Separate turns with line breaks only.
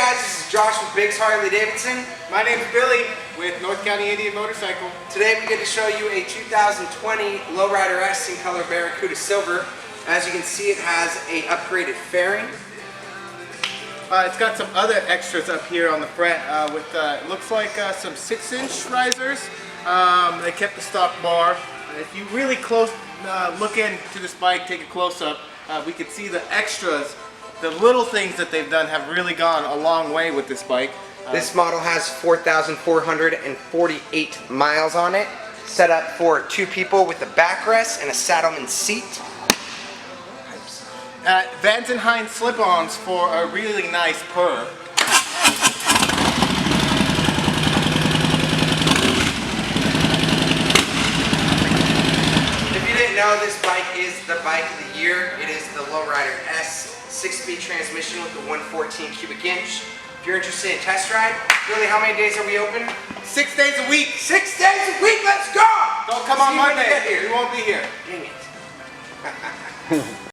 guys, this is Josh with Biggs Harley Davidson.
My name's Billy with North County Indian Motorcycle.
Today we get to show you a 2020 Lowrider S in color Barracuda Silver. As you can see, it has a upgraded fairing.
It's got some other extras up here on the front with it looks like some 6-inch risers. They kept the stock bar. If you really close look into this bike, take a close-up, we can see the extras. The little things that they've done have really gone a long way with this bike.
This model has 4,448 miles on it. Set up for 2 people with a backrest and a saddleman seat.
Vans and Hines slip-ons for a really nice purr.
If you didn't know, this bike is the bike of the year. It is the Lowrider S 6-speed transmission with the 114 cubic inch. If you're interested in test ride, really, how many days are we open?
6 days a week.
6 days a week. Let's go!
Don't come on Monday. We won't be here.
Dang it.